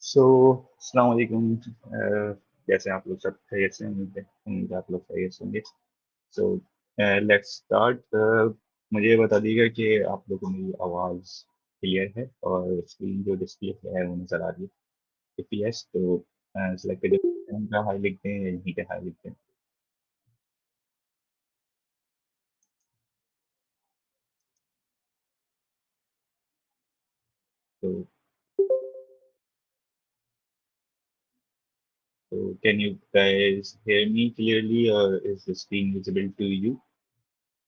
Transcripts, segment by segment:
सो अस्सलाम वालेकुम। कैसे हैं आप लोग? सब खैरियत से? उम्मीद है आप लोग खैरियत से होंगे। So let's start. मुझे ये बता दीजिएगा कि आप लोगों को मेरी आवाज़ क्लियर है और स्क्रीन जो डिस्प्ले है वो नज़र आ रही है? इफ यस तो सेलेक्ट करिए, उनका हाई लिखते हैं या यहीं पे हाई लिखते हैं। तो can you guys hear me clearly or is the screen visible to you?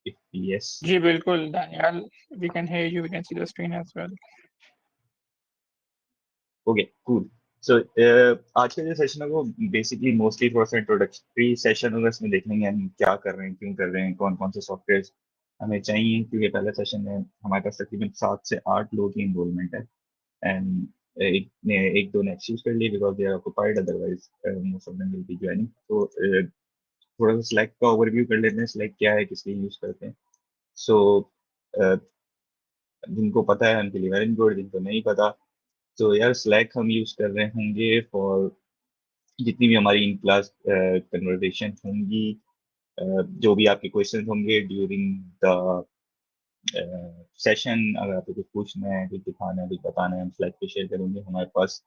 If yes, जी, बिल्कुल Daniel, we can hear you, we can see the screen as well. Okay cool. So आज का जो session है वो basically mostly थोड़ा सा introductory session होगा। इसमें देख लेंगे हम क्या कर रहे हैं, क्यों कर रहे हैं, कौन कौन से सॉफ्टवेयर हमें चाहिए, क्योंकि पहला सेशन में हमारे पास तकरीबन 7 से 8 लोगों की इन्वॉल्वमेंट है। एंड एक ने एक दो ने एक्सक्यूज कर लिए because they are occupied, otherwise most of them will be joining. तो थोड़ा सा स्लैक का ओवरव्यू कर लेते हैं, स्लैक क्या है, किस लिए यूज करते हैं। सो जिनको पता है उनके लिए वेरी गुड, जिनको नहीं पता तो यार स्लैक हम यूज कर रहे होंगे फॉर जितनी भी हमारी इन क्लास कन्वर्सेशन होंगी, जो भी आपके क्वेश्चन होंगे ड्यूरिंग द सेशन। अगर आपको कुछ पूछना है, कुछ दिखाना है, कुछ बताना है, हम स्लाइड पे शेयर करेंगे। हमारे पास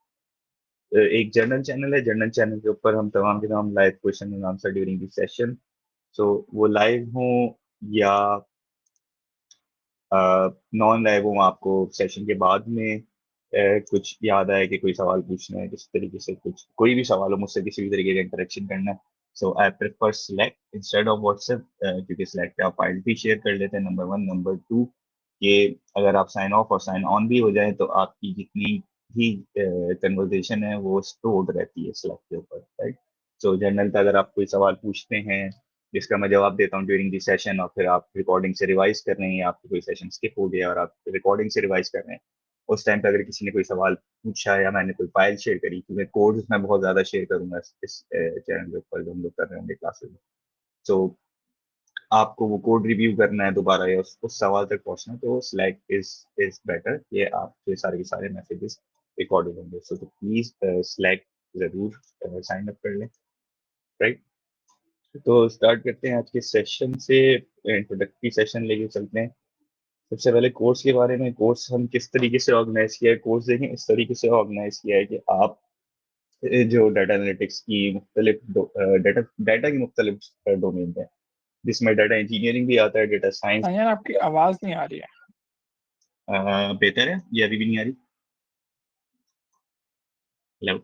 एक जर्नल चैनल है, जर्नल चैनल के ऊपर हम तमाम के तमाम live question and answer during this session. So वो लाइव हो या नॉन लाइव हो, आपको सेशन के बाद में कुछ याद आए कि कोई सवाल पूछना है, किसी तरीके से कुछ कोई भी सवाल हो, मुझसे किसी भी तरीके का इंटरेक्शन करना है, so I prefer Slack instead of WhatsApp, क्योंकि स्लैक पे आप फाइल भी शेयर कर लेते हैं, नंबर वन। नंबर टू, ये अगर आप साइन ऑफ और साइन ऑन भी हो जाए तो आपकी जितनी भी कन्वर्जेशन है वो स्टोर्ड रहती है स्लैक के ऊपर, राइट? सो जनरल अगर आप कोई सवाल पूछते हैं जिसका मैं जवाब देता हूँ ड्यूरिंग दी सेशन, और फिर आप रिकॉर्डिंग से रिवाइज कर रहे हैं या आपको कोई सेशन स्किप हो गया और आप रिकॉर्डिंग से रिवाइज कर रहे हैं, उस टाइम पे अगर किसी ने कोई सवाल पूछा या मैंने कोई फाइल शेयर करी, क्योंकि कोड मैं बहुत ज्यादा शेयर करूंगा इस चैनल के ऊपर जो हम लोग कर रहे होंगे क्लासेस में। सो आपको वो कोड रिव्यू करना है दोबारा या उस सवाल तक पहुंचना है, तो स्लैक इज बेटर। ये आपके सारे के सारे मैसेजेस रिकॉर्डेड होंगे। सो तो प्लीज स्लैक जरूर साइन अप कर लें, राइट? तो स्टार्ट करते हैं आज के सेशन से। इंट्रोडक्टरी सेशन लेके चलते हैं। सबसे पहले कोर्स के बारे में, कोर्स हम किस तरीके से ऑर्गेनाइज किया है। कोर्स देखें, इस तरीके से ऑर्गेनाइज किया है कि आप जो डाटा एनालिटिक्स की मुख्तलिफ डाटा डाटा की मुख्तलिफ डोमेन है, जिसमें डाटा इंजीनियरिंग भी आता है, डाटा साइंस। Daniel, आपकी आवाज़ नहीं आ रही है। बेहतर है, ये अभी भी नहीं आ रही? हेलो?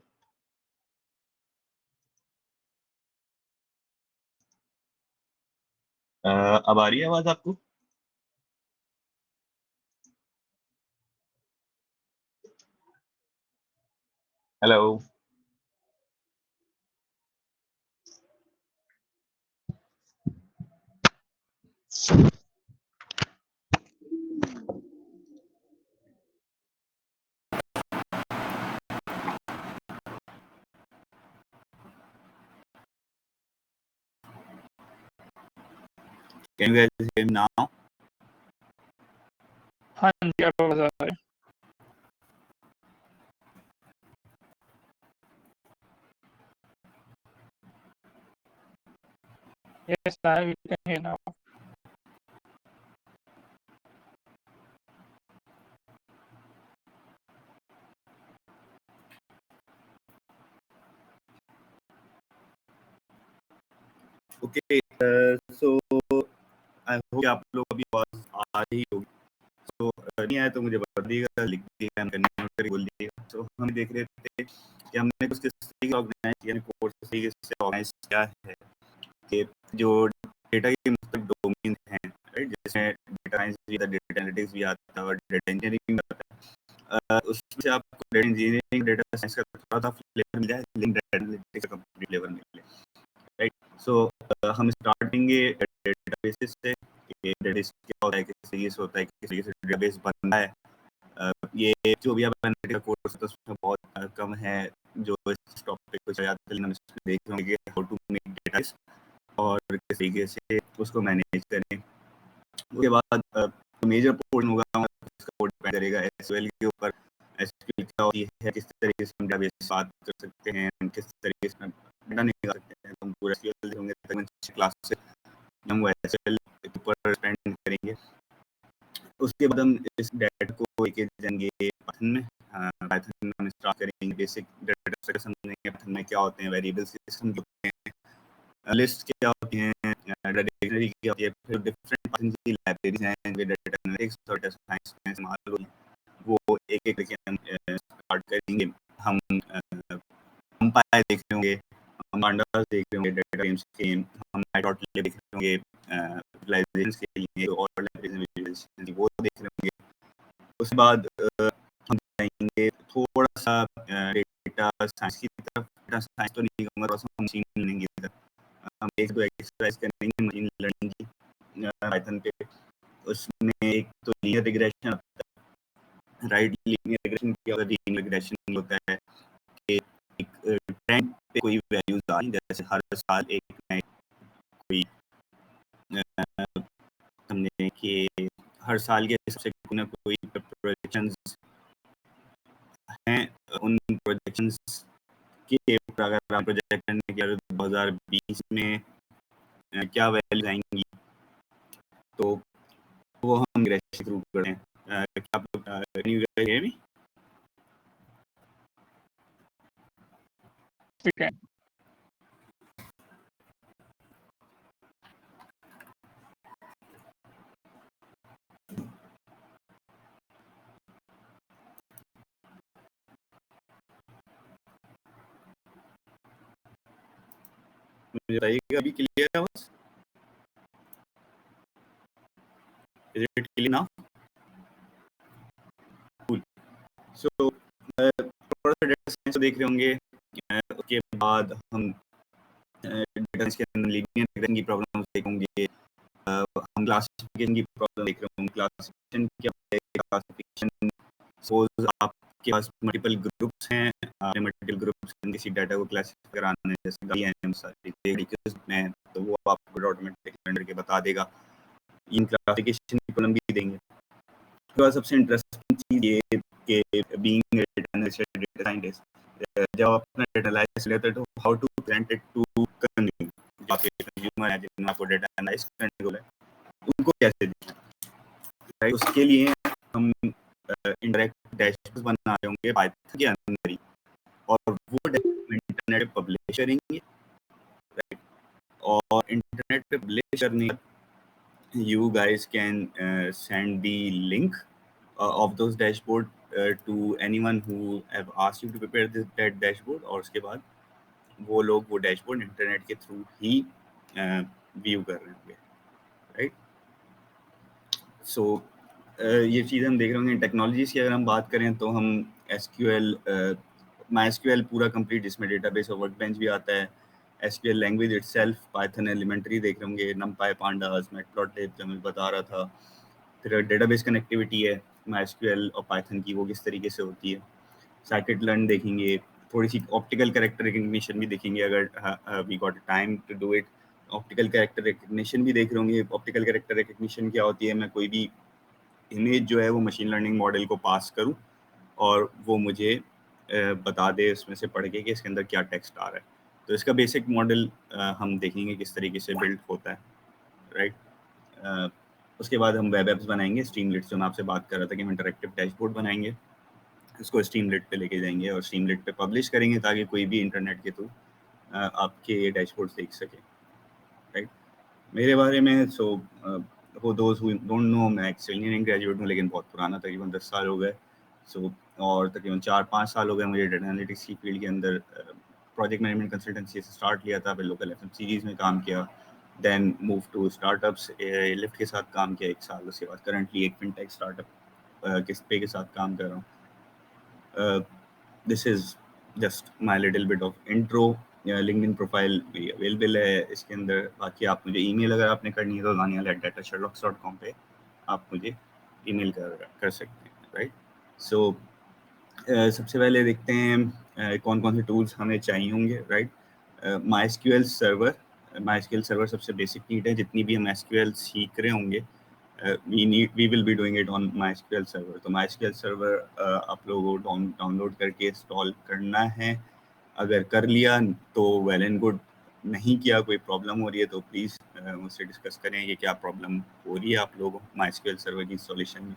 अब आ रही है आवाज आपको? Hello? Can you guys hear me now? हाँ जी, अब आवाज़ आ रही है। Yes, Daniel, we can hear now. Okay, so I hope कि आप लोग अभी आवाज आ रही होगी। तो नहीं आया तो मुझे बता दीजिएगा, लिख दीजिएगा, नोट करके बोल दीजिएगा। तो हम देख रहे थे कि हमने कुछ किस तरीके से ऑर्गेनाइज किया, कोर्स किस तरीके से ऑर्गेनाइज किया है कि जो डेटा के मुख्तलिफ डोमेन हैं, राइट, जिसमें डेटा साइंस भी आता है, डेटा एनालिटिक्स भी आता है और डेटा इंजीनियरिंग भी आता है। उसमें से आपको डेटा इंजीनियरिंग, डेटा साइंस का थोड़ा सा फ्लेवर मिल जाए, लेकिन डेटा एनालिटिक्स का कंप्लीट फ्लेवर मिले, राइट? सो हम स्टार्टिंग डेटाबेसेस से, डेटाबेस क्या होता है, किस तरीके से होता है, किस तरीके से डेटाबेस बनता है। ये जो भी आप एनालिटिक्स कोर्स है तो उसमें बहुत कम है जो इस टॉपिक को याद कर लेना। इसमें देख होंगे हाउ टू मेक डेटाबेस और किस तरीके से उसको मैनेज करें। उसके बाद मेजर पोर्शन होगा इसका, कोड डिपेंड करेगा एसक्यूएल के ऊपर। एसक्यूएल क्या होती है, किस तरीके से हम डेटाबेस से बात कर सकते हैं, किस तरीके से डेटा निकाल सकते हैं। तो हम पूरा एसक्यूएल देखेंगे, तकरीबन 6 क्लास से हम वो एसक्यूएल के ऊपर स्पेंड करेंगे। उसके बाद हम इस डेटा को लेके जाएंगे पाइथन में। पाइथन में हम स्टार्ट करेंगे, बेसिक डेटा स्ट्रक्चर समझेंगे, पाइथन में क्या होते हैं, वेरिएबल सिस्टम होते हैं, लिस्ट क्या होती हैं, डिक्शनरी क्या होती है, फिर डिफरेंट पाइथन की लाइब्रेरीज हैं, डेटा एनालिटिक्स और डेटा साइंस में इस्तेमाल होगी। वो एक-एक करके हम स्टार्ट करेंगे। हम NumPy देख रहे होंगे, हम pandas देख रहे होंगे, डेटा फ्रेम्स के, हम matplotlib देख रहे होंगे, विजुअलाइजेशंस के लिए और विजुअलाइजेशन वो देख रहे होंगे। उसके बाद हम जाएंगे थोड़ा सा डेटा साइंस की तरफ। डेटा साइंस तो नहीं कहूँगा, थोड़ा सा मशीन लर्निंग की तरफ। हम एक दो एक्सरसाइज करेंगे मशीन लर्निंग की पाइथन पे। उसमें एक तो लीनियर रिग्रेशन होता है, राइट। लीनियर रिग्रेशन क्या होता है? लीनियर रिग्रेशन होता है कि एक ट्रेंड पे कोई वैल्यूज आ रही, जैसे हर साल एक नए कोई समझे कि हर साल के हिसाब से कोई ना कोई प्रोजेक्शंस हैं। उन प्रोजेक्शंस के ऊपर अगर हम प्रोजेक्ट करने के 2020 में क्या वैल्यूज आएंगी, तो वो हम रिग्रेशन थ्रू करते हैं। क्या आप न्यू ईयर में We can. मुझे बताइएगा अभी क्लियर है बस? Is it clear now? Cool. So थोड़ा सा डेटा साइंस देख रहे होंगे। उसके बाद हम डेटा साइंस के अंदर लीनियर रिग्रेशन की प्रॉब्लम्स देखेंगे। हम क्लासिफिकेशन की प्रॉब्लम देख रहे होंगे। क्लासिफिकेशन क्या है? क्लासिफिकेशन सपोज आपके पास मल्टीपल ग्रुप्स हैं, आपने मल्टीपल ग्रुप्स किसी डाटा को क्लासिफाई कराना है, जैसे गाड़ियां हैं सारी vehicles में, तो वो आपको ऑटोमेटिक रेंडर के बता देगा। इन क्लासिफिकेशन की प्रॉब्लम भी देंगे। उसके बाद सबसे इंटरेस्टिंग चीज़ ये कि बीइंग डेटा साइंटिस्ट, जब आप अपना डेटा एनालाइज लेते हो तो how to present it to consumer, जो आपके कंज्यूमर है जिन्होंने आपको डेटा एनालाइज करने को बोला है, उनको कैसे दें, राइट। उसके लिए हम इंटरैक्टिव डैशबोर्ड बना रहे होंगे पाइथन के अंदर ही, और वो डैशबोर्ड इंटरनेट पे पब्लिश करेंगे, राइट। और इंटरनेट पे पब्लिश करने you guys can send the link of those dashboard to anyone who have asked you to prepare that dashboard, और उसके बाद वो लोग वो डैशबोर्ड इंटरनेट के थ्रू ही व्यू कर रहे होंगे, राइट। सो ये चीज़ हम देख रहे होंगे। टेक्नोलॉजीज़ की अगर हम बात करें तो हम SQL, MySQL पूरा कंप्लीट, जिसमें डेटाबेस और वर्कबेंच भी आता है। SQL language itself, Python elementary देख रहे होंगे, NumPy, pandas, मैटप्लॉटलिब जो मैं बता रहा था। फिर डेटाबेस कनेक्टिविटी है MySQL और पाइथन की, वो किस तरीके से होती है। साइकिट लर्न देखेंगे, थोड़ी सी ऑप्टिकल कैरेक्टर रिकग्निशन भी देखेंगे अगर we got time to do it. Optical character recognition भी देख रहे होंगे। ऑप्टिकल कैरेक्टर रिकग्निशन क्या होती है? मैं कोई भी इमेज जो है वो मशीन लर्निंग मॉडल को पास करूं और वो मुझे बता दे उसमें से पढ़ के कि इसके अंदर क्या टेक्स्ट आ रहा है। तो इसका बेसिक मॉडल हम देखेंगे किस तरीके से बिल्ड होता है, राइट। उसके बाद हम वेब एप्स बनाएंगे, स्ट्रीमलिट जो मैं आपसे बात कर रहा था कि हम इंटरेक्टिव डैशबोर्ड बनाएंगे, उसको स्ट्रीमलिट पे लेके जाएंगे और स्ट्रीमलिट पे पब्लिश करेंगे ताकि कोई भी इंटरनेट के थ्रू आपके ये डैशबोर्ड देख सके, राइट। मेरे बारे में for those who don't know, मैं एक इंजीनियरिंग ग्रेजुएट हूँ, लेकिन बहुत पुराना, तकरीबन 10 साल हो गए। और तकरीबन 4-5 साल हो गए मुझे डेटा एनालिटिक्स की फील्ड के अंदर। प्रोजेक्ट मैनेजमेंट कंसल्टेंसी से स्टार्ट लिया था, फिर लोकल FM सीरीज़ में काम किया, then move to startups, Lyft के साथ काम किया 1 साल। उसके बाद करंटली एक फिनटेक स्टार्टअप किस्पे के साथ काम कर रहा हूँ। This is just my little bit of intro. LinkedIn profile भी अवेलेबल है इसके अंदर। बाकी आप मुझे ईमेल अगर आपने करनी है तो daniel@datasherlock.com पे आप मुझे ईमेल कर सकते हैं, राइट। सो सबसे पहले देखते हैं कौन कौन से टूल्स हमें चाहिए होंगे, राइट। MySQL सर्वर सबसे बेसिक नीड है। जितनी भी हम SQL सीख रहे होंगे we will be doing it on MySQL server. तो MySQL server आप लोगों को डाउनलोड करके इंस्टॉल करना है. अगर कर लिया तो वेल एंड गुड, नहीं किया कोई प्रॉब्लम हो रही है तो प्लीज़ मुझसे डिस्कस करें कि क्या प्रॉब्लम हो रही है आप लोगों को MySQL सर्वर की इंस्टॉलेशन में.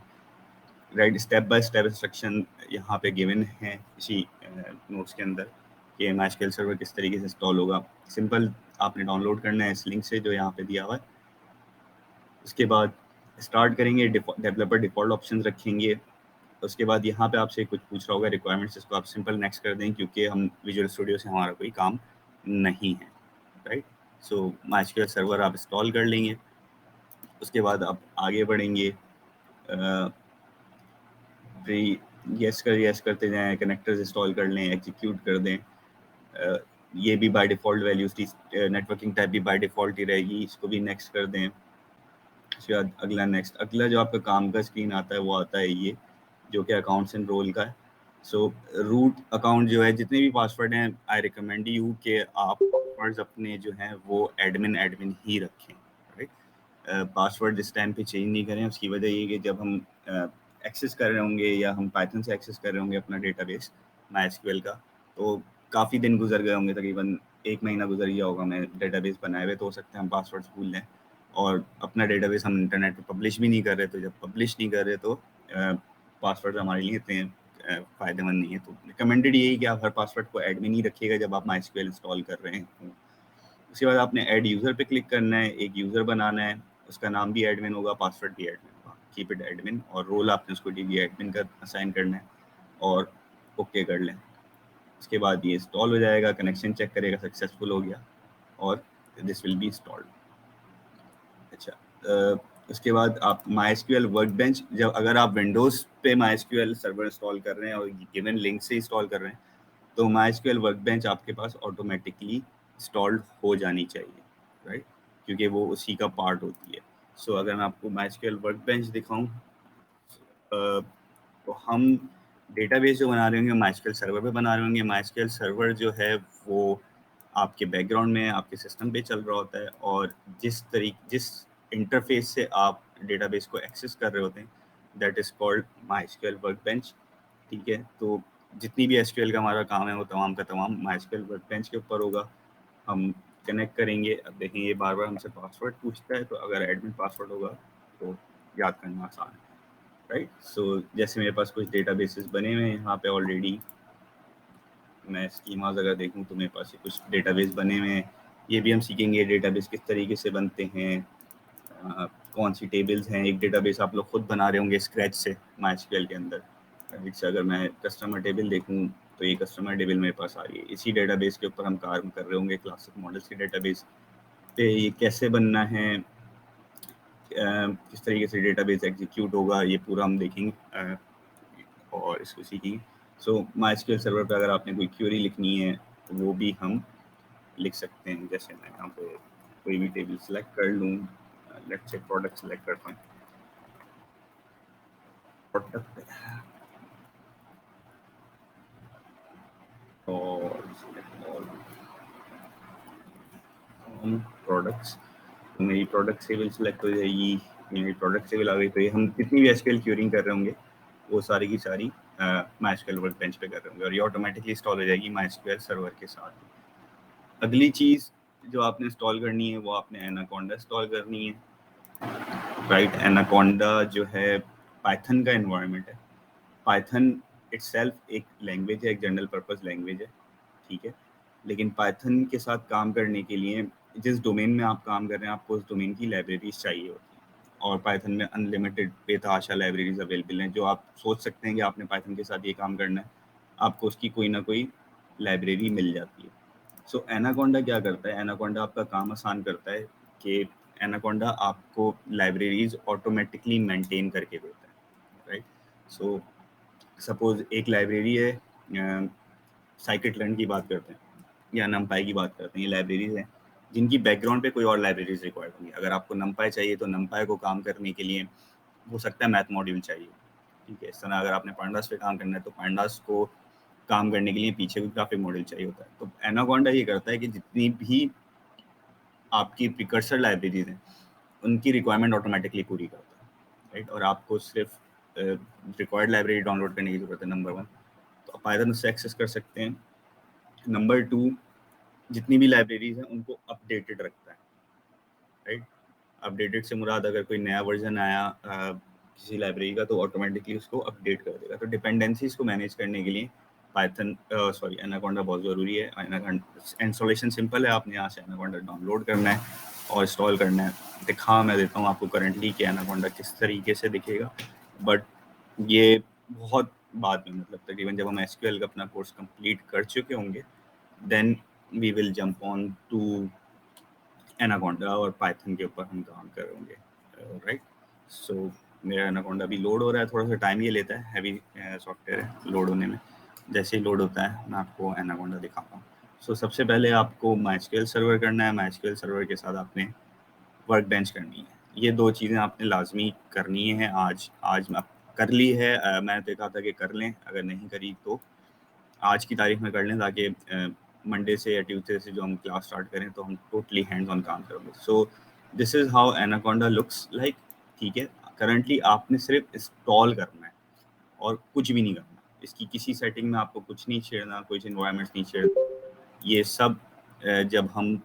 Right, step by step instruction यहाँ पे गिवन है इसी नोट्स के अंदर कि MySQL सर्वर किस तरीके से इंस्टॉल होगा. सिंपल आपने डाउनलोड करना है इस लिंक से जो यहाँ पे दिया हुआ है. उसके बाद स्टार्ट करेंगे, डेवलपर डिफ़ॉल्ट ऑप्शंस रखेंगे. उसके बाद यहाँ पे आपसे कुछ पूछ रहा होगा रिक्वायरमेंट्स, इसको आप सिंपल नेक्स्ट कर दें क्योंकि हम विजुअल स्टूडियो से हमारा कोई काम नहीं है. राइट, सो MySQL सर्वर आप इंस्टॉल कर लेंगे. उसके बाद आप आगे बढ़ेंगे, यस करते जाएं, कनेक्टर्स इंस्टॉल कर लें, एग्जीक्यूट कर दें. ये भी बाय डिफ़ॉल्ट वैल्यूज थी, नेटवर्किंग टाइप भी बाय डिफ़ॉल्ट ही रहेगी, इसको भी नेक्स्ट कर दें. उसके बाद अगला नेक्स्ट, अगला जो आपका काम का स्क्रीन आता है वो आता है ये जो कि अकाउंट्स एंड रोल का है. सो रूट अकाउंट जो है, जितने भी पासवर्ड हैं आई रिकमेंड यू कि आप पासवर्ड्स अपने जो हैं वो एडमिन ही रखें. राइट, पासवर्ड इस टाइम पे चेंज नहीं करें. उसकी वजह ये कि जब हम एक्सेस कर रहे होंगे या हम पाइथन से एक्सेस कर रहे होंगे अपना डेटाबेस MySQL का, तो काफ़ी दिन गुजर गए होंगे, तकरीबन 1 महीना गुजर गया होगा हमें डेटाबेस बनाए हुए, तो हो सकता है हम पासवर्ड्स भूल लें और अपना डेटाबेस हम इंटरनेट पे पब्लिश भी नहीं कर रहे. तो जब पब्लिश नहीं कर रहे तो पासवर्ड हमारे लिए इतने फ़ायदेमंद नहीं है. तो रिकमेंडेड यही कि आप हर पासवर्ड को एडमिन ही रखिएगा जब आप MySQL इंस्टॉल कर रहे हैं. उसके बाद आपने ऐड यूज़र पे क्लिक करना है, एक यूज़र बनाना है, उसका नाम भी एडमिन होगा, पासवर्ड भी एडमिन होगा, कीप इट एडमिन, और रोल आपने उसको DB एडमिन का असाइन करना है और ओके कर लें. उसके बाद ये इंस्टॉल हो जाएगा, कनेक्शन चेक करेगा, सक्सेसफुल हो गया और दिस विल बी इंस्टॉल्ड. अच्छा, उसके बाद आप MySQL वर्कबेंच, जब अगर आप विंडोज़ पे MySQL सर्वर इंस्टॉल कर रहे हैं और गिवन लिंक से इंस्टॉल कर रहे हैं तो MySQL वर्कबेंच आपके पास ऑटोमेटिकली इंस्टॉल्ड हो जानी चाहिए. राइट, क्योंकि वो उसी का पार्ट होती है. सो अगर मैं आपको MySQL वर्कबेंच दिखाऊं तो हम डेटाबेस जो बना रहे होंगे MySQL सर्वर पे बना रहे होंगे. MySQL सर्वर जो है वो आपके बैकग्राउंड में आपके सिस्टम पे चल रहा होता है और जिस इंटरफेस से आप डेटाबेस को एक्सेस कर रहे होते हैं that is called MySQL workbench. ठीक है, तो जितनी भी SQL का हमारा काम है वो तमाम का तमाम MySQL वर्कबेंच के ऊपर होगा. हम कनेक्ट करेंगे. अब देखें ये बार बार हमसे पासवर्ड पूछता है, तो अगर एडमिन पासवर्ड होगा तो याद करना आसान है. राइट, सो जैसे मेरे पास कुछ डेटाबेसेस बने हुए हैं यहाँ पे ऑलरेडी, मैं स्कीमास अगर देखूँ तो मेरे पास कुछ डेटाबेस बने हुए हैं. ये भी हम सीखेंगे डेटाबेस किस तरीके से बनते हैं, कौन सी टेबल्स हैं. एक डेटाबेस आप लोग खुद बना रहे होंगे स्क्रैच से MySQL के अंदर. जैसे अगर मैं कस्टमर टेबल देखूं तो ये कस्टमर टेबल मेरे पास आ रही है. इसी डेटाबेस के ऊपर हम काम कर रहे होंगे क्लासिक मॉडल्स के डेटाबेस पे. ये कैसे बनना है, किस तरीके से डेटाबेस एग्जीक्यूट होगा, ये पूरा हम देखेंगे और इसको सीखेंगे. सो MySQL सर्वर पे अगर आपने कोई क्वेरी लिखनी है तो वो भी हम लिख सकते हैं. जैसे मैं यहाँ पे कोई भी टेबल सेलेक्ट कर लूँ, लेट्स से प्रोडक्ट सेलेक्ट करता हूँ. प्रोडक्ट और प्रोडक्ट्स, तो मेरी प्रोडक्ट टेबल सेलेक्ट हो जाएगी. मेरी प्रोडक्ट टेबल आ गई. तो ये हम जितनी भी SQL क्यूरिंग कर रहे होंगे वो सारी की सारी MySQL वर्कबेंच पे कर रहे होंगे और ये ऑटोमेटिकली इंस्टॉल हो जाएगी MySQL सर्वर के साथ. अगली चीज़ जो आपने इंस्टॉल करनी है वो आपने एनाकोंडा इंस्टॉल करनी है. राइट, एनाकोंडा जो है पाइथन का एनवायरनमेंट है. पाइथन इटसेल्फ एक लैंग्वेज है, एक जनरल पर्पस लैंग्वेज है. ठीक है, लेकिन पाइथन के साथ काम करने के लिए जिस डोमेन में आप काम कर रहे हैं आपको उस डोमेन की लाइब्रेरीज चाहिए होती हैं और पाइथन में अनलिमिटेड बेतहाशा लाइब्रेरीज अवेलेबल हैं. जो आप सोच सकते हैं कि आपने पाइथन के साथ ये काम करना है, आपको उसकी कोई ना कोई लाइब्रेरी मिल जाती है. सो एनाकोंडा क्या करता है, एनाकोंडा आपका काम आसान करता है कि एनाकोंडा आपको लाइब्रेरीज ऑटोमेटिकली मेंटेन करके देता है. राइट, सो सपोज एक लाइब्रेरी है, साइकिट-लर्न की बात करते हैं या नमपाई की बात करते हैं. ये लाइब्रेरीज हैं जिनकी बैकग्राउंड पे कोई और लाइब्रेरीज रिक्वायर्ड होंगी. अगर आपको नमपाई चाहिए तो नमपाई को काम करने के लिए हो सकता है मैथ मॉड्यूल चाहिए. ठीक है, इस तरह अगर आपने पांडास पे काम करना है तो पांडास को काम करने के लिए पीछे कोई ग्राफिक मॉडल चाहिए होता है. तो एनाकोंडा ये करता है कि जितनी भी आपकी प्रिकर्सर लाइब्रेरीज हैं उनकी रिक्वायरमेंट ऑटोमेटिकली पूरी करता है. राइट, और आपको सिर्फ रिक्वायर्ड लाइब्रेरी डाउनलोड करने की ज़रूरत है, नंबर 1। तो आप पाइथन उससे एक्सेस कर सकते हैं। नंबर 2, जितनी भी लाइब्रेरीज हैं उनको अपडेटेड रखता है, राइट। अपडेटेड से मुराद अगर कोई नया वर्जन आया किसी लाइब्रेरी का तो ऑटोमेटिकली उसको अपडेट कर देगा। तो डिपेंडेंसीज को मैनेज करने के लिए पाइथन एनाकोंडा बहुत ज़रूरी है। इंस्टॉलेशन सिंपल है, आपने यहाँ से एनाकोंडा डाउनलोड करना है और इंस्टॉल करना है। मैं देता हूँ आपको करंटली कि एनाकोंडा किस तरीके से दिखेगा, बट ये बहुत बाद में, मतलब तकरीबन जब हम एसक्यूएल का अपना कोर्स कंप्लीट कर चुके होंगे, then we will jump on to Anaconda और पाइथन के ऊपर हम काम कर होंगे, राइट। सो मेरा एनाकोंडा भी लोड हो रहा है, थोड़ा सा टाइम ये लेता है, हैवी सॉफ्टवेयर है लोड होने में। जैसे ही लोड होता है मैं आपको एनाकोंडा दिखाता हूँ। सो सबसे पहले आपको माइस्क्यूएल सर्वर करना है। माइस्क्यूएल सर्वर के साथ आपने वर्क बेंच करनी है। ये 2 चीज़ें आपने लाजमी करनी है। आज मैं कर ली है, मैं देखा था कि कर लें, अगर नहीं करी तो आज की तारीख में कर लें, ताकि मंडे से या ट्यूसडे से जो हम क्लास स्टार्ट करें तो हम टोटली हैंड्स ऑन काम करेंगे। So this is how anaconda looks like, ठीक है। करंटली आपने सिर्फ इंस्टॉल करना है और कुछ भी नहीं करना। इसकी किसी सेटिंग में आपको कुछ नहीं छेड़ना, कुछ इन्वायरमेंट्स नहीं छेड़ना। ये सब जब हम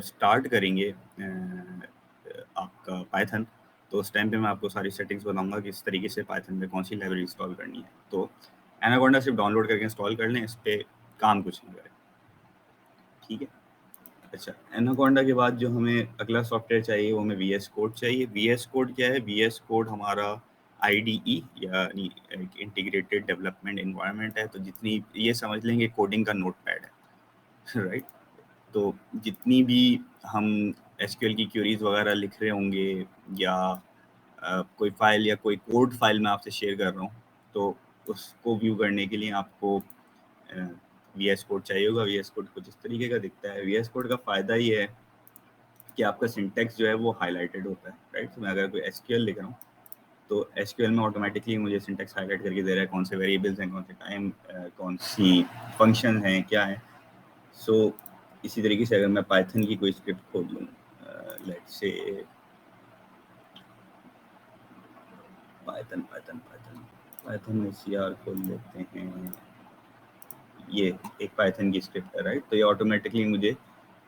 स्टार्ट करेंगे आपका पाइथन, तो उस टाइम पे मैं आपको सारी सेटिंग्स बताऊंगा कि इस तरीके से पाइथन में कौन सी लाइब्रेरी इंस्टॉल करनी है। तो एनाकोंडा सिर्फ डाउनलोड करके इंस्टॉल कर लें, इस पर काम कुछ नहीं करें, ठीक है। अच्छा, एनाकोंडा के बाद जो हमें अगला सॉफ्टवेयर चाहिए वो हमें वीएस कोड चाहिए। वीएस कोड क्या है? वीएस कोड हमारा आईडीई यानी इंटीग्रेटेड डेवलपमेंट एनवायरनमेंट है। तो जितनी, ये समझ लेंगे कोडिंग का नोटपैड है, राइट। तो जितनी भी हम एसक्यूएल की क्वेरीज वगैरह लिख रहे होंगे या कोई फाइल या कोई कोड फाइल मैं आपसे शेयर कर रहा हूँ, तो उसको व्यू करने के लिए आपको वीएस कोड चाहिए होगा। वीएस कोड कुछ इस तरीके का दिखता है। वीएस कोड का फ़ायदा ये है कि आपका सिंटेक्स जो है वो हाईलाइटेड होता है, राइट। तो मैं अगर कोई एसक्यूएल लिख रहा हूँ तो एसक्यूएल में ऑटोमेटिकली मुझे सिंटेक्स हाईलाइट करके दे रहा है, कौन से वेरिएबल्स हैं, कौन से टाइम, कौन सी फंक्शन हैं, क्या है। सो इसी तरीके से अगर मैं पाइथन की कोई स्क्रिप्ट खोल लूँ, let's say Python Python Python Python में सीआर खोल लेते हैं। ये एक पाइथन की स्क्रिप्ट है, राइट। तो ये ऑटोमेटिकली मुझे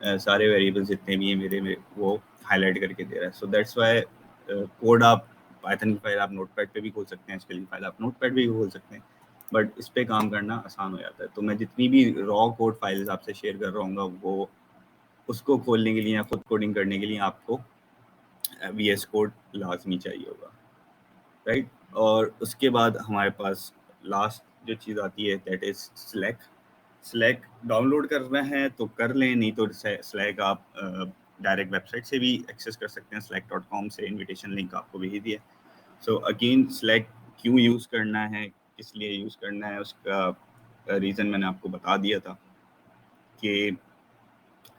सारे वेरिएबल्स जितने भी हैं मेरे वो हाईलाइट करके दे रहा है। सो दैट्स वाई कोड आप पाइथन की फाइल आप नोटपैड पे भी खोल सकते हैं, इसके लिए फाइल आप नोटपैड पे भी खोल सकते हैं, बट इस पे काम करना आसान हो जाता है। तो मैं जितनी भी रॉ कोड फाइल्स आपसे शेयर कर रहा हूँ वो उसको खोलने के लिए या खुद कोडिंग करने के लिए आपको वीएस कोड लाजमी चाहिए होगा, राइट। और उसके बाद हमारे पास लास्ट जो चीज़ आती है that is slack. Slack download करना है तो कर लें, नहीं तो स्लैक आप डायरेक्ट वेबसाइट से भी एक्सेस कर सकते हैं। slack.com से इनविटेशन लिंक आपको भेज दिया। सो अगेन स्लैक क्यों यूज़ करना है, किस लिए यूज़ करना है, उसका रीज़न मैंने आपको बता दिया था कि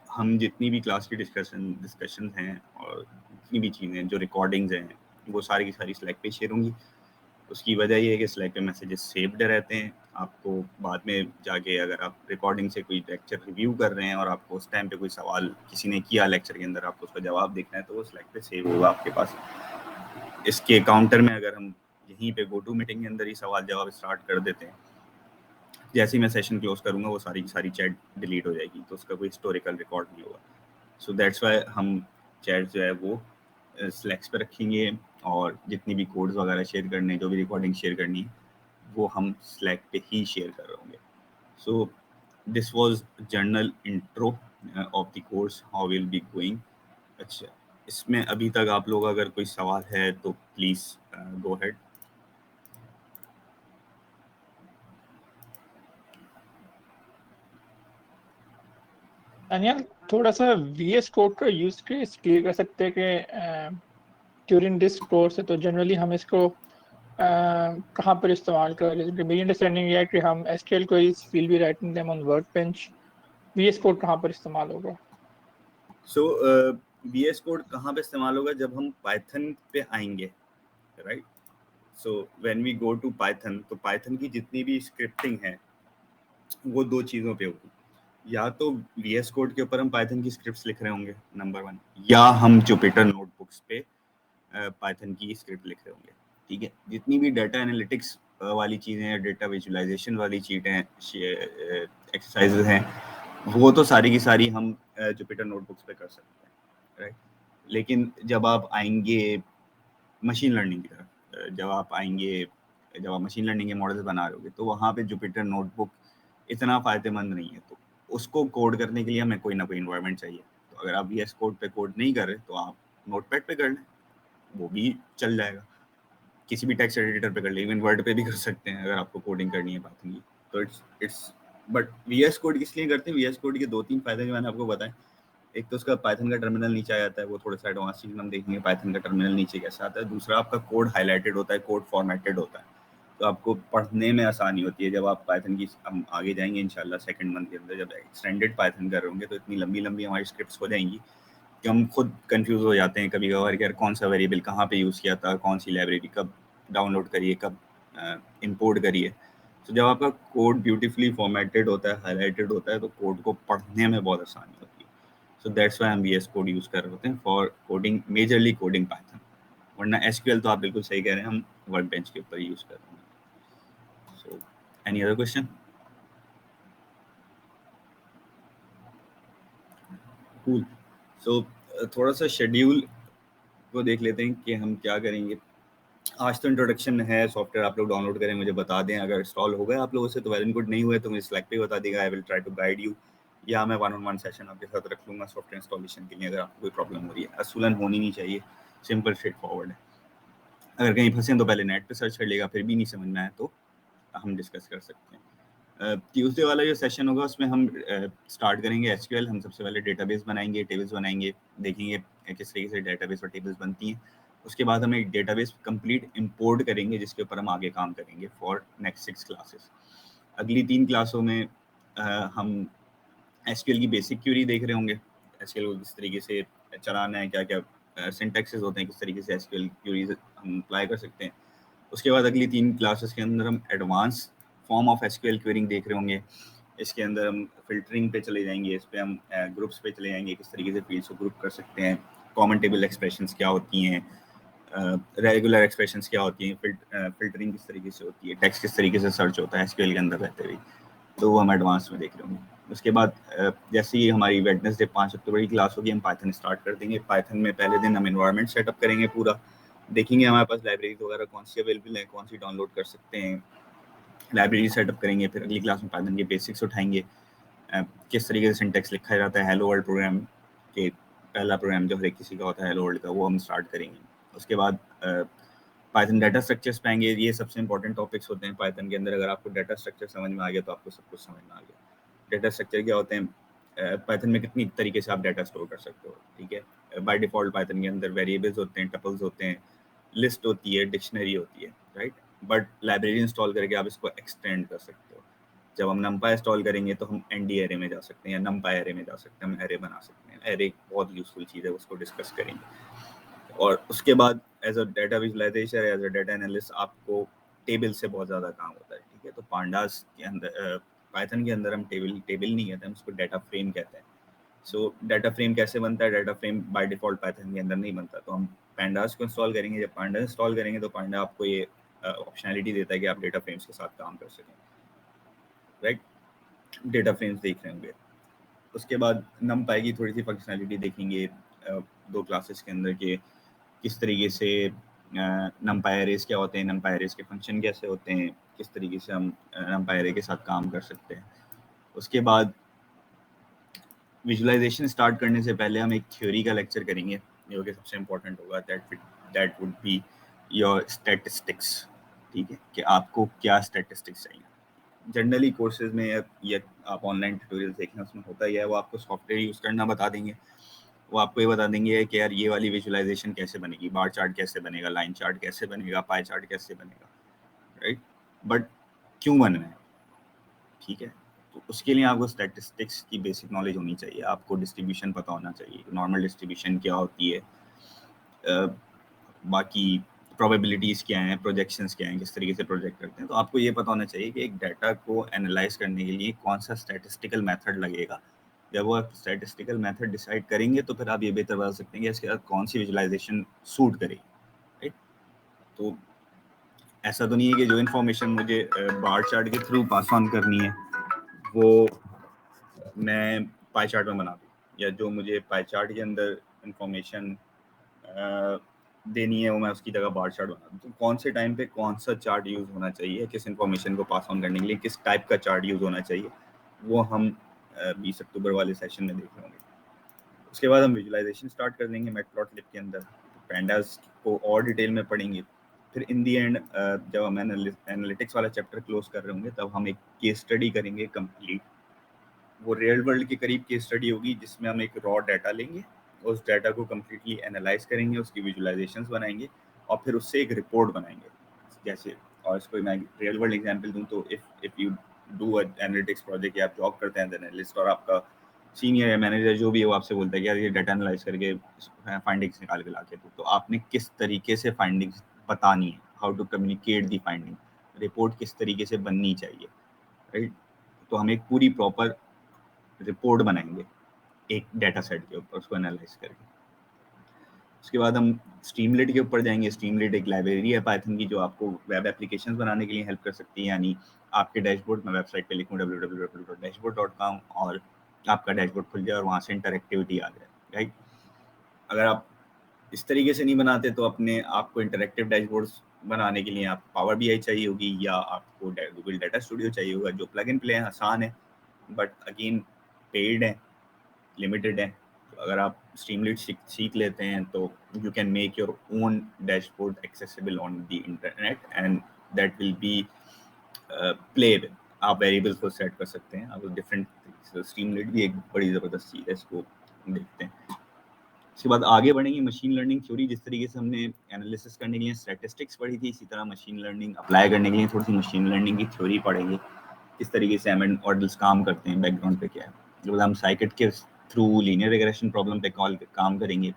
हम जितनी भी क्लास की डिस्कशन हैं और जितनी भी चीज़ें जो रिकॉर्डिंग्स हैं वो सारी की सारी स्लैक पे शेयर होंगी। उसकी वजह ये है कि स्लैक पे मैसेजेस सेव्ड रहते हैं। आपको बाद में जाके अगर आप रिकॉर्डिंग से कोई लेक्चर रिव्यू कर रहे हैं और आपको उस टाइम पे कोई सवाल किसी ने किया लेक्चर के अंदर, आपको उसका जवाब देखना है तो वो स्लैक पे सेव होगा आपके पास। इसके काउंटर में अगर हम यहीं पे गो टू मीटिंग के अंदर ही सवाल जवाब स्टार्ट कर देते हैं, जैसे ही मैं सेशन क्लोज करूँगा वो सारी की सारी चैट डिलीट हो जाएगी, तो उसका कोई हिस्टोरिकल रिकॉर्ड नहीं होगा। सो दैट्स वाई हम चैट जो है वो स्लैक्स पे रखेंगे और जितनी भी कोड्स वगैरह शेयर करने, जो भी रिकॉर्डिंग शेयर करनी है वो हम स्लैक पे ही शेयर कर रहे होंगे। So this was general intro of the course how will be going. अच्छा, इसमें अभी तक आप लोग अगर कोई सवाल है तो प्लीज़ गो अहेड। दानियाल, थोड़ा सा वीएस कोड का यूज केस क्लियर कर सकते हैं कि ड्यूरिंग दिस कोर्स है तो जनरली हम इसको कहाँ पर इस्तेमाल कर रहे हैं? मेरी अंडरस्टैंडिंग ये है कि हम SQL queries will be writing them on workbench. VS code कहाँ पर इस्तेमाल होगा? सो वीएस कोड कहाँ पे इस्तेमाल होगा? जब हम पाइथन पे आएंगे, right. So when we go to Python, तो पाइथन की जितनी भी स्क्रिप्टिंग है वो 2 चीज़ों पे होगी। या तो वीएस कोड के ऊपर हम पाइथन की स्क्रिप्ट्स लिख रहे होंगे, नंबर 1, या हम जुपिटर नोटबुक्स पे पाइथन की स्क्रिप्ट लिख रहे होंगे, ठीक है। जितनी भी डाटा एनालिटिक्स वाली चीज़ें हैं, डेटा विजुअलाइजेशन वाली चीज़ें एक्सरसाइजेज हैं, वो तो सारी की सारी हम जुपिटर नोटबुक्स पे कर सकते हैं, राइट। लेकिन जब आप आएंगे मशीन लर्निंग की तरफ, जब आप मशीन लर्निंग के मॉडल्स बना रहे होगे, तो वहाँ पे जुपिटर नोटबुक इतना फ़ायदेमंद नहीं है। तो उसको कोड करने के लिए हमें कोई ना कोई इन्वायरमेंट चाहिए। तो अगर आप VS कोड पे कोड नहीं कर रहे, तो आप नोटपैड पे कर लें, वो भी चल जाएगा। किसी भी टेक्स्ट एडिटर पे कर लें, इवन वर्ड पे भी कर सकते हैं अगर आपको कोडिंग करनी है पाइथन की। तो इट्स बट VS कोड किस लिए करते हैं? VS कोड के 2-3 फ़ायदे जो मैंने आपको बताए। एक तो उसका पाइथन का टर्मिनल नीचे आ जाता है, वो थोड़ा सा एडवांस चीज़ हम देखेंगे पाइथन का टर्मिनल नीचे कैसा आता है। दूसरा, आपका कोड हाईलाइटेड होता है, कोड फॉर्मेटेड होता है, तो आपको पढ़ने में आसानी होती है। जब आप पाइथन की, हम आगे जाएंगे इंशाल्लाह सेकंड मंथ के अंदर, जब एक्सटेंडेड पाइथन कर रहे होंगे, तो इतनी लंबी लंबी हमारी स्क्रिप्ट्स हो जाएंगी कि हम खुद कंफ्यूज हो जाते हैं कभी कभार कि यार कौन सा वेरिएबल कहाँ पे यूज़ किया था, कौन सी लाइब्रेरी कब डाउनलोड करिए, कब इंपोर्ट करिए। तो जब आपका कोड ब्यूटीफुली फॉर्मेटेड होता है, हाईलाइटेड होता है, तो कोड को पढ़ने में बहुत आसानी होती है। सो दैट्स व्हाई हम VS कोड यूज़ कर रहे होते हैं for coding, majorly coding Python. वरना SQL तो आप बिल्कुल सही कह रहे हैं, हम वर्कबेंच के ऊपर यूज़ कर रहे हैं। So any other question? Cool. So थोड़ा सा शेड्यूल को देख लेते हैं कि हम क्या करेंगे। आज तो इंट्रोडक्शन है, सॉफ्टवेयर आप लोग डाउनलोड करें, मुझे बता दें अगर इंस्टॉल हो गया आप लोगों से तो वेल एंड गुड, नहीं हुए तो मुझे स्लैक पे बता देगा, I will try to guide you, या मैं 1-on-1 सेशन आपके साथ रख लूँगा सॉफ्टवेयर इंस्टॉलेशन के लिए अगर आपको कोई प्रॉब्लम हो रही है। असूलन होनी नहीं चाहिए, सिंपल स्ट्रेट फॉरवर्ड है। अगर कहीं फंसे तो पहले नेट पे सर्च कर लेगा, फिर भी नहीं समझ में आए तो हम डिस्कस कर सकते हैं। ट्यूसडे वाला जो सेशन होगा उसमें हम स्टार्ट करेंगे SQL। हम सबसे पहले डेटाबेस बनाएंगे, टेबल्स बनाएंगे, देखेंगे किस तरीके से डेटाबेस और टेबल्स बनती हैं। उसके बाद हम एक डेटाबेस कंप्लीट इंपोर्ट करेंगे जिसके ऊपर हम आगे काम करेंगे फॉर नेक्स्ट 6 क्लासेस। अगली 3 क्लासों में हम SQL की बेसिक क्यूरी देख रहे होंगे, SQL को किस तरीके से चलाना है, क्या क्या सिंटैक्सेस होते हैं, किस तरीके से SQL क्यूरीज हम अप्लाई कर सकते हैं। उसके बाद अगली 3 क्लासेस के अंदर हम advance form of SQL quarrying देख रहे होंगे। इसके अंदर हम फिल्टरिंग पे चले जाएंगे, इस पे हम ग्रुप्स पे चले जाएंगे, किस तरीके से फील्ड्स को ग्रुप कर सकते हैं, कॉमन टेबल एक्सप्रेशंस क्या होती हैं, रेगुलर एक्सप्रेशंस क्या होती हैं, फिल्टरिंग किस तरीके से होती है, टेक्स्ट किस तरीके से सर्च होता है SQL के अंदर रहते हुए, तो वो हम एडवांस में देख रहे होंगे। उसके बाद जैसे ही हमारी वेडनेसडे 5 अक्टूबर की क्लास होगी, हम पाइथन स्टार्ट कर देंगे। पाइथन में पहले दिन हम एनवायरनमेंट सेटअप करेंगे पूरा, देखेंगे हमारे पास लाइब्रेरीज वगैरह कौन सी अवेलेबल है, कौन सी डाउनलोड कर सकते हैं, लाइब्रेरी सेटअप करेंगे। फिर अगली क्लास में पाइथन के बेसिक्स उठाएंगे, किस तरीके से सिंटैक्स लिखा जाता है, हेलो वर्ल्ड प्रोग्राम के पहला प्रोग्राम जो हर एक किसी का होता है हेलो वर्ल्ड का, वो हम स्टार्ट करेंगे। उसके बाद पाइथन डाटा स्ट्रक्चर्स पे आएंगे। ये सबसे इंपॉर्टेंट टॉपिक्स होते हैं पाइथन के अंदर। अगर आपको डाटा स्ट्रक्चर समझ में आ गया तो आपको सब कुछ समझ में आ गया। डाटा स्ट्रक्चर क्या होते हैं, पाइथन में कितनी तरीके से आप डाटा स्टोर कर सकते हो, ठीक है। बाय डिफॉल्ट पाइथन के अंदर वेरिएबल्स होते हैं, टपल्स होते हैं, लिस्ट होती है, डिक्शनरी होती है, राइट। बट लाइब्रेरी इंस्टॉल करके आप इसको एक्सटेंड कर सकते हो। जब हम numpy इंस्टॉल करेंगे तो हम ND एरे में जा सकते हैं या numpy एरे में जा सकते हैं, हम एरे बना सकते हैं। एरे बहुत यूजफुल चीज़ है, उसको डिस्कस करेंगे। और उसके बाद as a data visualisation, as a data analyst, आपको टेबल से बहुत ज़्यादा काम होता है, ठीक है। तो पांडास के अंदर, पाइथन के अंदर हम टेबल नहीं कहते हैं, उसको डाटा फ्रेम कहते हैं। सो डाटा फ्रेम कैसे बनता है? Data frame by default Python के अंदर नहीं बनता, तो हम pandas को इंस्टॉल करेंगे। जब पांडा इंस्टॉल करेंगे तो पांडा आपको ये ऑप्शनैलिटी देता है कि आप डेटा फ्रेम्स के साथ काम कर सकें, राइट। डेटा फ्रेम्स देख रहे होंगे। उसके बाद numpy की थोड़ी सी फंक्शनैलिटी देखेंगे 2 क्लासेस के अंदर के किस तरीके से numpy arrays क्या होते हैं, numpy arrays के फंक्शन कैसे होते हैं, किस तरीके से हम numpy array के साथ काम कर सकते हैं। उसके बाद विजुअलाइजेशन स्टार्ट करने से पहले हम एक थ्योरी का लेक्चर करेंगे जो कि सबसे इम्पोर्टेंट होगा, that would be your statistics, ठीक है, कि आपको क्या स्टैटिस्टिक्स चाहिए। जनरली कोर्सेज में या आप ऑनलाइन ट्यूटोरियल देखें उसमें होता ही है, वो आपको सॉफ्टवेयर यूज़ करना बता देंगे। वो आपको ये बता देंगे कि यार ये वाली विजुअलाइजेशन कैसे बनेगी, बार चार्ट कैसे बनेगा, लाइन चार्ट कैसे बनेगा, पाई चार्ट कैसे बनेगा, राइट। बट क्यों बनना है, ठीक है। तो उसके लिए आपको स्टैटिस्टिक्स की बेसिक नॉलेज होनी चाहिए, आपको डिस्ट्रीब्यूशन पता होना चाहिए, नॉर्मल डिस्ट्रीब्यूशन क्या होती है, बाकी प्रोबेबिलिटीज़ क्या हैं, प्रोजेक्शंस क्या हैं, किस तरीके से प्रोजेक्ट करते हैं। तो आपको ये पता होना चाहिए कि एक डाटा को एनालाइज करने के लिए कौन सा स्टैटिस्टिकल मेथड लगेगा। जब वो आप स्टैटिस्टिकल मेथड डिसाइड करेंगे तो फिर आप ये बेहतर बता सकते हैं कि इसके साथ कौन सी विजुअलाइजेशन सूट करेगी, तो ऐसा तो नहीं है कि जो इन्फॉर्मेशन मुझे बार चार्ट के थ्रू पास ऑन करनी है वो मैं पाई चार्ट में बना दूँ, या जो मुझे पाई चार्ट के अंदर इंफॉर्मेशन देनी है वो मैं उसकी जगह बार चार्ट बना दूँ। तो कौन से टाइम पे कौन सा चार्ट यूज़ होना चाहिए, किस इन्फॉर्मेशन को पास ऑन करने के लिए किस टाइप का चार्ट यूज़ होना चाहिए, वो हम 20 अक्टूबर वाले सेशन में देख लेंगे। उसके बाद हम विजुलाइजेशन स्टार्ट कर देंगे मैटप्लॉटलिब के अंदर, पैंडास को और डिटेल में पढ़ेंगे। फिर इन दी एंड जब हम एनालिटिक्स वाला चैप्टर क्लोज कर रहे होंगे तब हम एक केस स्टडी करेंगे कंप्लीट। वो रियल वर्ल्ड के करीब केस स्टडी होगी जिसमें हम एक रॉ डाटा लेंगे, उस डाटा को कम्प्लीटली एनालाइज करेंगे, उसकी विजुलाइजेशंस बनाएंगे और फिर उससे एक रिपोर्ट बनाएंगे जैसे। और इसको मैं रियल वर्ल्ड एग्जांपल दूं तो if you do analytics project या आप जॉब करते हैं एनालिस्ट और आपका सीनियर या मैनेजर जो भी है वो आपसे बोलता है कि यार ये डाटा एनालाइज करके फाइंडिंग्स निकाल के लाके दो, तो आपने किस तरीके से फाइंडिंग्स बतानी है, how to communicate the finding, report किस तरीके से बननी चाहिए, राइट। तो हम एक पूरी प्रॉपर रिपोर्ट बनाएंगे एक डाटा सेट के ऊपर, उसको एनालाइज करके। उसके बाद हम स्ट्रीमलेट के ऊपर जाएंगे। स्ट्रीमलेट एक लाइब्रेरी है पाइथन की जो आपको वेब एप्लीकेशंस बनाने के लिए हेल्प कर सकती है। यानी आपके डैशबोर्ड में वेबसाइट पे लिखूँ www.dashboard.com और आपका डैशबोर्ड खुल जाए और वहाँ से इंटरेक्टिविटी आ जाए, राइट। अगर आप इस तरीके से नहीं बनाते तो अपने आपको इंटरेक्टिव डैशबोर्ड्स बनाने के लिए आप पावर BI चाहिए होगी या आपको गूगल डाटा स्टूडियो चाहिए होगा, जो प्लग इन प्ले है, आसान है, बट अगेन पेड है, लिमिटेड है। तो अगर आप स्ट्रीमलेट सीख लेते हैं तो you can make your own dashboard accessible on the internet and that will be played. आप वेरिएबल्स को सेट कर सकते हैं, आप डिफरेंट। स्ट्रीमलेट भी एक बड़ी ज़बरदस्त चीज़ है, इसको देखते हैं। उसके बाद आगे बढ़ेंगे मशीन लर्निंग थ्योरी। जिस तरीके से हमने एनालिसिस करने के लिए स्टैटिस्टिक्स पढ़ी थी, इसी तरह मशीन लर्निंग अप्लाई करने के लिए थोड़ी सी मशीन लर्निंग की थ्योरी पढ़ेंगे, किस तरीके से एमएल मॉडल्स काम करते हैं, बैकग्राउंड पे क्या है। जब हम साइकिट के थ्रू लीनियर रिग्रेशन प्रॉब्लम पे काम करेंगे,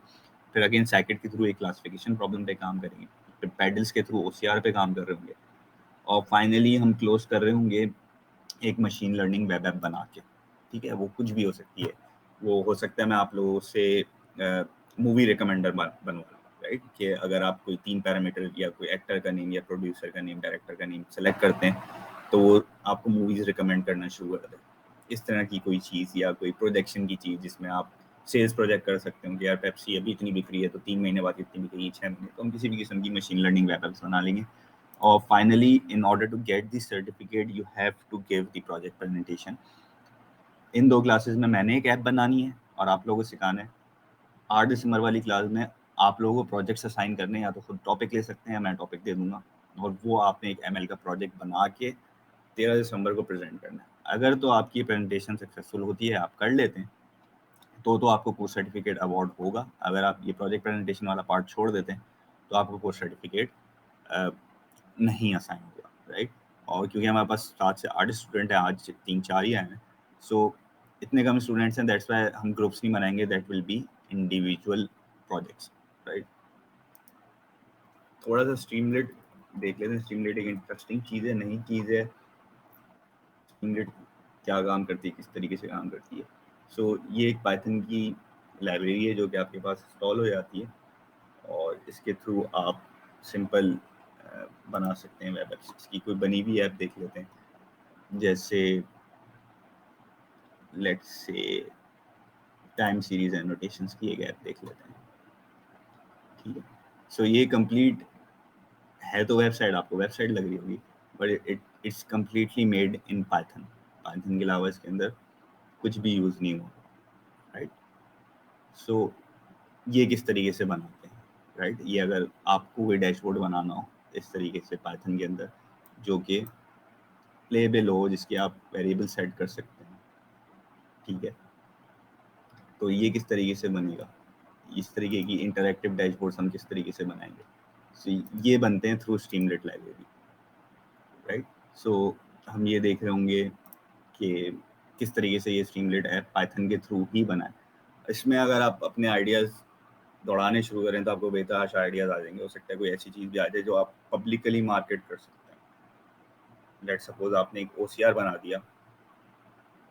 फिर अगेन साइकिट के थ्रू एक क्लासिफिकेशन प्रॉब्लम पे काम करेंगे, फिर पैडल्स के थ्रू OCR पे काम कर रहे होंगे और फाइनली हम क्लोज कर रहे होंगे एक मशीन लर्निंग वेब ऐप बना के। ठीक है, वो कुछ भी हो सकती है, वो हो सकता है मैं आप लोगों से मूवी रिकमेंडर बनवा, राइट, कि अगर आप कोई 3 पैरामीटर या कोई एक्टर का नेम या प्रोड्यूसर का नेम, डायरेक्टर का नेम सेलेक्ट करते हैं तो वो आपको मूवीज़ रिकमेंड करना शुरू कर दे। इस तरह की कोई चीज़ या कोई प्रोजेक्शन की चीज़ जिसमें आप सेल्स प्रोजेक्ट कर सकते हो कि यार पेप्सी अभी इतनी बिक रही है तो 3 महीने बाद इतनी बिकेगी, 6 महीने, तो हम किसी भी किस्म की मशीन लर्निंग वेब एप्स बना लेंगे। और finally in order to get the certificate you have to give the project presentation. इन 2 क्लासेस में मैंने एक ऐप बनानी है और आप लोगों को सिखाना है। 8 दिसंबर वाली क्लास में आप लोगों को प्रोजेक्ट्स असाइन करने हैं, या तो खुद टॉपिक ले सकते हैं, मैं टॉपिक दे दूंगा और वो आपने एक ML का प्रोजेक्ट बना के 13 दिसंबर को प्रेजेंट करना है। अगर तो आपकी प्रेजेंटेशन सक्सेसफुल होती है, आप कर लेते हैं, तो आपको कोर्स सर्टिफिकेट अवार्ड होगा। अगर आप ये प्रोजेक्ट प्रेजेंटेशन वाला पार्ट छोड़ देते हैं तो आपको कोर्स सर्टिफिकेट नहीं असाइन होगा, राइट। और क्योंकि हमारे पास 7 से 8 स्टूडेंट हैं, आज 3-4 ही आए हैं, सो इतने कम स्टूडेंट्स हैं, दैट्स वाई हम ग्रुप्स नहीं बनाएंगे, that will be individual projects, right. थोड़ा सा स्ट्रीमलेट देख लेते हैं। स्ट्रीमलेट एक इंटरेस्टिंग चीज़ है, नई चीज़ है। स्ट्रीमलेट क्या काम करती है, किस तरीके से काम करती है। सो ये एक पाइथन की लाइब्रेरी है जो कि आपके पास इंस्टॉल हो जाती है और इसके थ्रू आप सिंपल बना सकते हैं वेब एप्स। इसकी कोई बनी हुई ऐप देख लेते हैं, जैसे let's say time series annotations की एक ऐप देख लेते हैं, ठीक है। सो ये कंप्लीट है तो वेबसाइट आपको वेबसाइट लग रही होगी, but it's completely made in Python. Python के अलावा इसके अंदर कुछ भी यूज़ नहीं हुआ, राइट। सो ये किस तरीके से बनाते हैं, राइट। ये अगर आपको कोई डैशबोर्ड बनाना हो इस तरीके से पाइथन के अंदर, जो कि प्लेबल हो, जिसके आप वेरिएबल सेट कर सकते हैं, ठीक है, तो ये किस तरीके से बनेगा। इस तरीके की इंटरैक्टिव डैशबोर्ड्स हम किस तरीके से बनाएंगे। सो ये बनते हैं थ्रू स्ट्रीमलेट लाइब्रेरी, राइट। सो हम ये देख रहे होंगे कि किस तरीके से ये स्ट्रीमलेट ऐप पाइथन के थ्रू ही बना है। इसमें अगर आप अपने आइडियाज़ दौड़ाने शुरू करें तो आपको बेतहाशा आइडियाज़ आ जाएंगे। हो सकता है कोई ऐसी चीज़ भी आ जाए जो आप पब्लिकली मार्केट कर सकते हैं। लेट्स सपोज आपने एक OCR बना दिया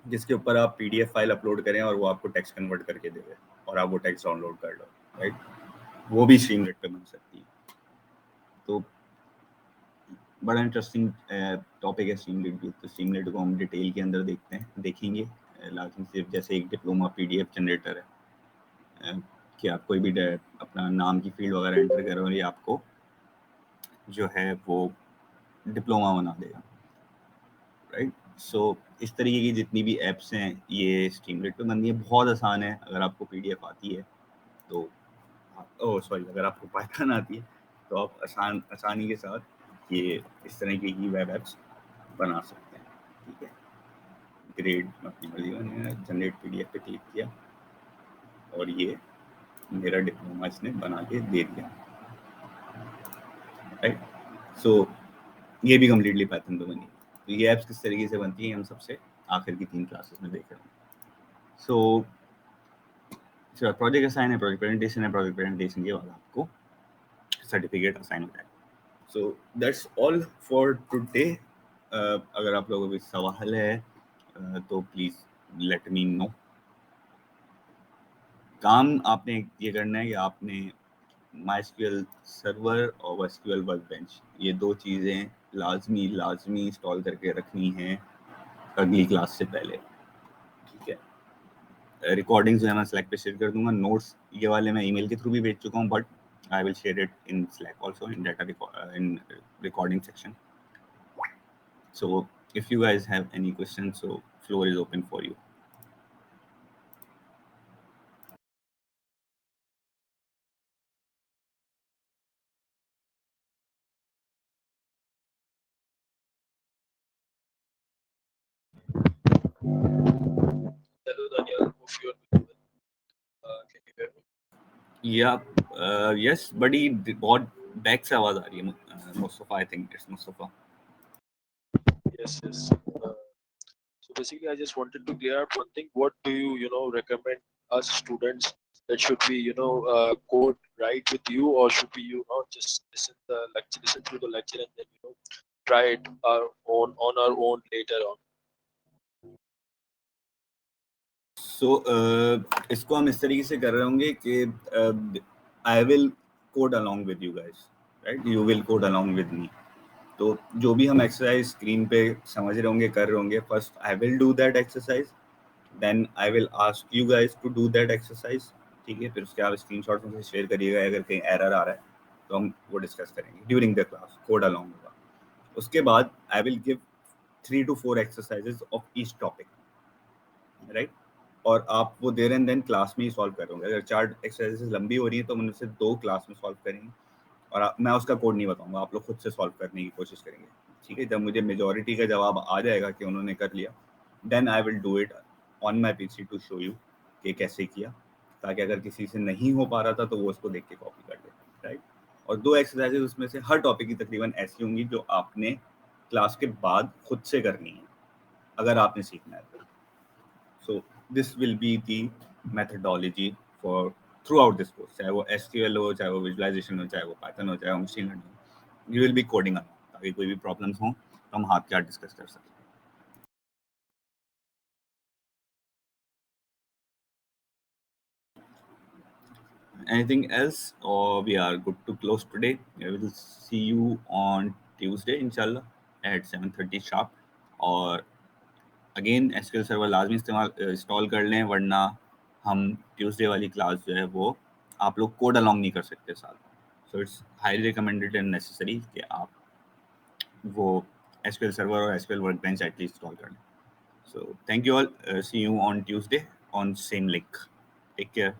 जिसके ऊपर आप PDF फाइल अपलोड करें और वो आपको टेक्स्ट कन्वर्ट करके देवे और आप वो टेक्स्ट डाउनलोड कर लो, राइट। वो भी स्ट्रीमलेट पे बन सकती है। तो बड़ा इंटरेस्टिंग टॉपिक है स्ट्रीमलेट। तो स्ट्रीमलेट को हम डिटेल के अंदर देखेंगे। लाजमी सिर्फ जैसे एक डिप्लोमा पीडीएफ जनरेटर है कि आप कोई भी अपना नाम की फील्ड वगैरह एंटर करो और ये आपको जो है वो डिप्लोमा बना देगा, राइट। सो इस तरीके की जितनी भी ऐप्स हैं ये स्ट्रीमलेट पे बनती है। बहुत आसान है, अगर आपको पीडीएफ आती है तो अगर आपको पाइथन आती है तो आप आसानी के साथ ये इस तरह की वेब एप्स बना सकते हैं, ठीक है। ग्रेड अपनी मर्जी मैंने जनरेट पीडीएफ पे क्लिक किया और ये मेरा डिप्लोमा इसने बना के दे दिया, राइट। सो ये भी कम्प्लीटली पाइथन पे बनी। तो ये एप्स किस तरीके से बनती हैं हम सबसे आखिर की 3 क्लासेस में देख रहे हैं। सो प्रोजेक्ट असाइन है, प्रोजेक्ट प्रेजेंटेशन है, प्रोजेक्ट प्रेजेंटेशन के बाद आपको सर्टिफिकेट असाइन होता है। So that's all for today. अगर आप लोगों को कोई सवाल है तो प्लीज लेट मी नो। काम आपने ये करना है कि आपने MySQL सर्वर और SQL वर्कबेंच ये 2 चीज़ें लाजमी इंस्टॉल करके रखनी है अगली क्लास से पहले, ठीक है। रिकॉर्डिंग्स जो है मैं स्लैक पे शेयर कर दूंगा। नोट्स ये वाले मैं ईमेल के थ्रू भी भेज चुका हूँ, but I will share it in slack also in in recording section. So if you guys have any questions, so floor is open for you. Hello Daniel, hope you are doing well. Can you hear me? Yeah, yes, buddy. बहुत back से आवाज आ रही है। Mustafa, I think it's Mustafa. Yes, yes. So basically, I just wanted to clear up one thing. What do you recommend us students that should we code right with you, or should we just listen through the lecture and then try it our own on our own later on? So इसको हम इस तरीके से कर रहे होंगे कि I will code along with you guys, right? You will code along with me. तो जो भी हम एक्सरसाइज स्क्रीन पे समझ रहे होंगे कर रहे होंगे, first I will do that exercise, then I will ask you guys to do that exercise, ठीक है। फिर उसके आप स्क्रीनशॉट मुझे शेयर करिएगा अगर कहीं एरर आ रहा है तो हम वो डिस्कस करेंगे during the class, code along होगा। उसके बाद I will give 3 to 4 exercises of each topic, right. और आप वो दे रहे हैं, देन क्लास में ही सॉल्व कर रहे होंगे। अगर 4 एक्सरसाइजेज लंबी हो रही है तो हम उनसे 2 क्लास में सॉल्व करेंगे और मैं उसका कोड नहीं बताऊंगा, आप लोग खुद से सॉल्व करने की कोशिश करेंगे, ठीक है। जब मुझे मेजॉरिटी का जवाब आ जाएगा कि उन्होंने कर लिया, then I will do it on my PC to show you कि कैसे किया, ताकि अगर किसी से नहीं हो पा रहा था तो वो उसको देख के कॉपी कर ले, राइट। और 2 एक्सरसाइजेज उसमें से हर टॉपिक की तकरीबन ऐसी होंगी जो आपने क्लास के बाद खुद से करनी है अगर आपने सीखना है तो। So this will be the methodology for through out this course, चाहे वो SQL हो, चाहे वो विजुअलाइजेशन हो, चाहे वो पाइथन हो, चाहे वो मशीन लर्निंग हो, you will be coding up, ताकि कोई भी प्रॉब्लम्स हो तो हम हाथ क्या डिस्कस कर सकते हैं। Anything else, or we are good to close today? I will see you on Tuesday inshallah at 7:30 sharp. और अगेन SQL सर्वर लाजमी इंस्टॉल कर लें, वरना हम ट्यूसडे वाली क्लास जो है वो आप लोग कोड अलोंग नहीं कर सकते साथ। So it's highly recommended and necessary कि आप वो SQL सर्वर और SQL वर्कबेंच एटलीस्ट इंस्टॉल कर लें। So thank you all, see you on Tuesday on same link. Take care.